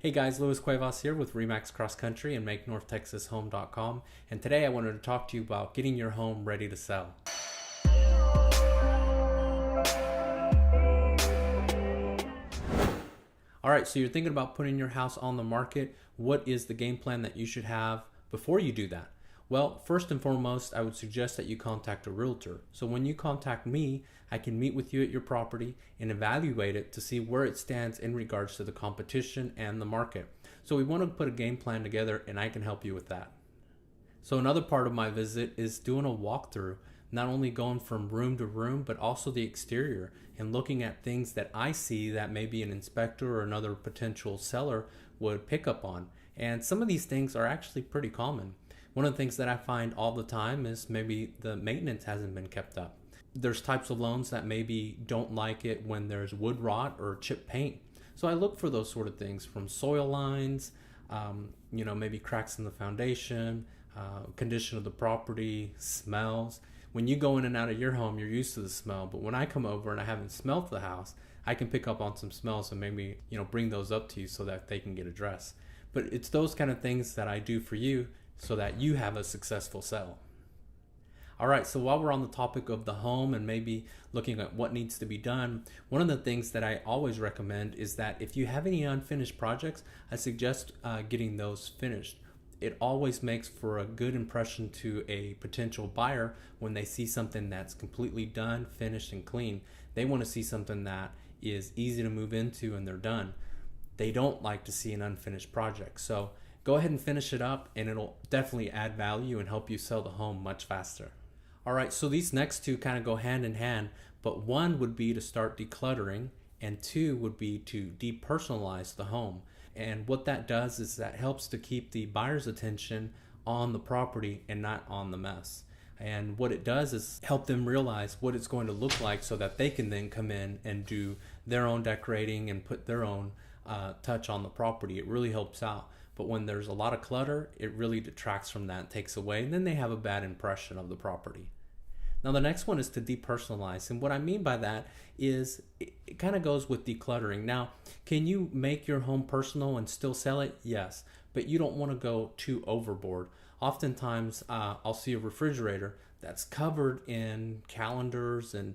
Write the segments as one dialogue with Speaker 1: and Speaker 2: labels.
Speaker 1: Hey guys, Luis Cuevas here with Remax Cross Country and MakeNorthTexasHome.com, and today I wanted to talk to you about getting your home ready to sell. Alright, so you're thinking about putting your house on the market. What is the game plan that you should have before you do that? Well, first and foremost, I would suggest that you contact a realtor. So when you contact me, I can meet with you at your property and evaluate it to see where it stands in regards to the competition and the market. So we want to put a game plan together and I can help you with that. So another part of my visit is doing a walkthrough, not only going from room to room, but also the exterior and looking at things that I see that maybe an inspector or another potential seller would pick up on. And some of these things are actually pretty common. One of the things that I find all the time is maybe the maintenance hasn't been kept up. There's types of loans that maybe don't like it when there's wood rot or chip paint. So I look for those sort of things, from soil lines, maybe cracks in the foundation, condition of the property, smells. When you go in and out of your home, you're used to the smell. But when I come over and I haven't smelled the house, I can pick up on some smells and maybe bring those up to you so that they can get addressed. But it's those kind of things that I do for you so that you have a successful sale. All right, so while we're on the topic of the home and maybe looking at what needs to be done, one of the things that I always recommend is that if you have any unfinished projects, I suggest getting those finished. It always makes for a good impression to a potential buyer when they see something that's completely done, finished, and clean. They want to see something that is easy to move into and they're done. They don't like to see an unfinished project. So go ahead and finish it up and it'll definitely add value and help you sell the home much faster. All right, so these next two kind of go hand in hand, but one would be to start decluttering and two would be to depersonalize the home. And what that does is that helps to keep the buyer's attention on the property and not on the mess. And what it does is help them realize what it's going to look like so that they can then come in and do their own decorating and put their own touch on the property. It really helps out. But when there's a lot of clutter, it really detracts from that, takes away, and then they have a bad impression of the property. Now the next one is to depersonalize, and what I mean by that is it kind of goes with decluttering. Now, can you make your home personal and still sell it? Yes, but you don't want to go too overboard. Oftentimes, I'll see a refrigerator that's covered in calendars and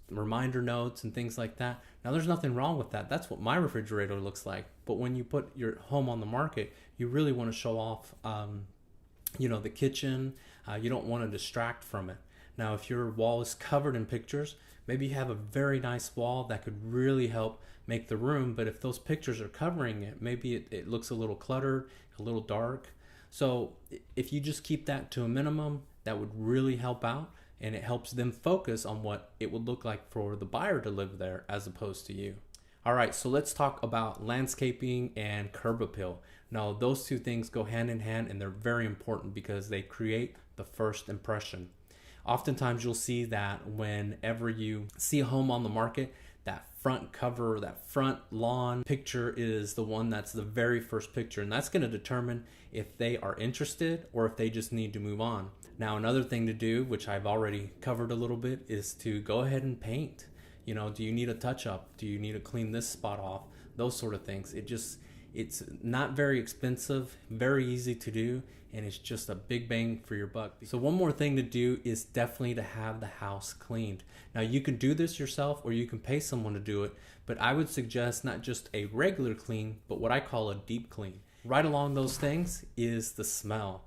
Speaker 1: reminder notes and things like that. Now there's nothing wrong with that. That's what my refrigerator looks like. But when you put your home on the market, you really want to show off the kitchen. You don't want to distract from it. Now if your wall is covered in pictures, maybe you have a very nice wall that could really help make the room, but if those pictures are covering it, maybe it looks a little cluttered, a little dark. So if you just keep that to a minimum, that would really help out. And it helps them focus on what it would look like for the buyer to live there as opposed to you. All right, so let's talk about landscaping and curb appeal. Now, those two things go hand in hand and they're very important because they create the first impression. Oftentimes you'll see that whenever you see a home on the market, that front cover, that front lawn picture is the one that's the very first picture, and that's going to determine if they are interested or if they just need to move on. Now, another thing to do, which I've already covered a little bit, is to go ahead and paint. Do you need a touch up? Do you need to clean this spot off? Those sort of things. It's not very expensive, very easy to do, and it's just a big bang for your buck. So one more thing to do is definitely to have the house cleaned. Now you can do this yourself or you can pay someone to do it, but I would suggest not just a regular clean, but what I call a deep clean. Right along those things is the smell.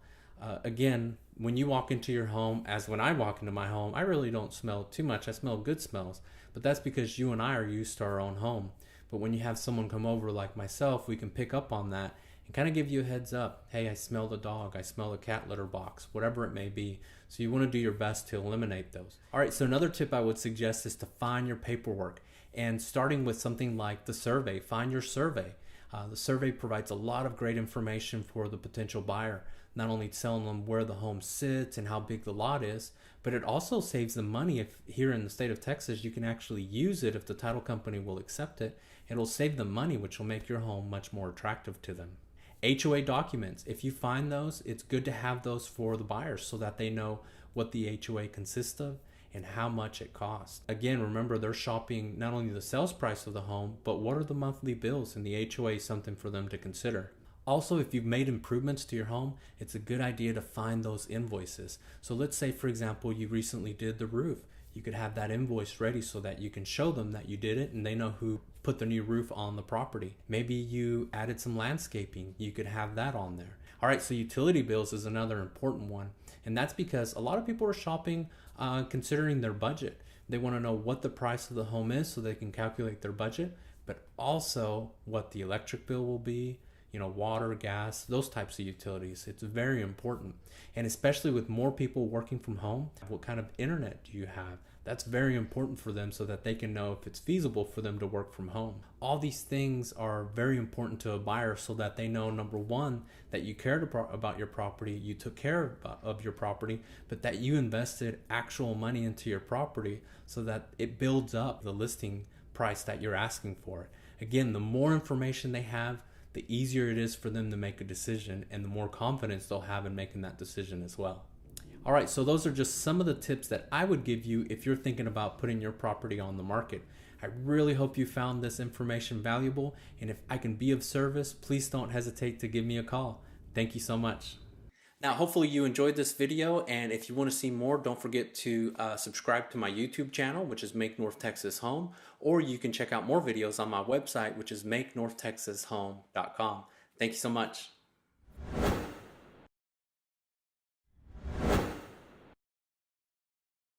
Speaker 1: Again, when you walk into your home, as when I walk into my home, I really don't smell too much. I smell good smells, but that's because you and I are used to our own home. But when you have someone come over like myself, we can pick up on that and kind of give you a heads up. Hey, I smell the dog, I smell the cat litter box, whatever it may be. So you want to do your best to eliminate those. All right, so another tip I would suggest is to find your paperwork, and starting with something like the survey. Find your survey. The survey provides a lot of great information for the potential buyer, not only telling them where the home sits and how big the lot is, but it also saves them money. If here in the state of Texas, you can actually use it if the title company will accept it. It'll save them money, which will make your home much more attractive to them. HOA documents, if you find those, it's good to have those for the buyers so that they know what the HOA consists of and how much it costs. Again, remember they're shopping not only the sales price of the home, but what are the monthly bills, and the HOA is something for them to consider. Also, if you've made improvements to your home, it's a good idea to find those invoices. So let's say, for example, you recently did the roof. You could have that invoice ready so that you can show them that you did it and they know who put the new roof on the property. Maybe you added some landscaping. You could have that on there. All right, so utility bills is another important one. And that's because a lot of people are shopping considering their budget. They want to know what the price of the home is so they can calculate their budget, but also what the electric bill will be, water, gas, those types of utilities. It's very important. And especially with more people working from home, what kind of internet do you have? That's very important for them so that they can know if it's feasible for them to work from home. All these things are very important to a buyer so that they know, number one, that you cared about your property, you took care of your property, but that you invested actual money into your property so that it builds up the listing price that you're asking for it. Again, the more information they have, the easier it is for them to make a decision, and the more confidence they'll have in making that decision as well. All right, so those are just some of the tips that I would give you if you're thinking about putting your property on the market. I really hope you found this information valuable, and if I can be of service, please don't hesitate to give me a call. Thank you so much. Now, hopefully you enjoyed this video, and if you want to see more, don't forget to subscribe to my YouTube channel, which is Make North Texas Home, or you can check out more videos on my website, which is makenorthtexashome.com. Thank you so much.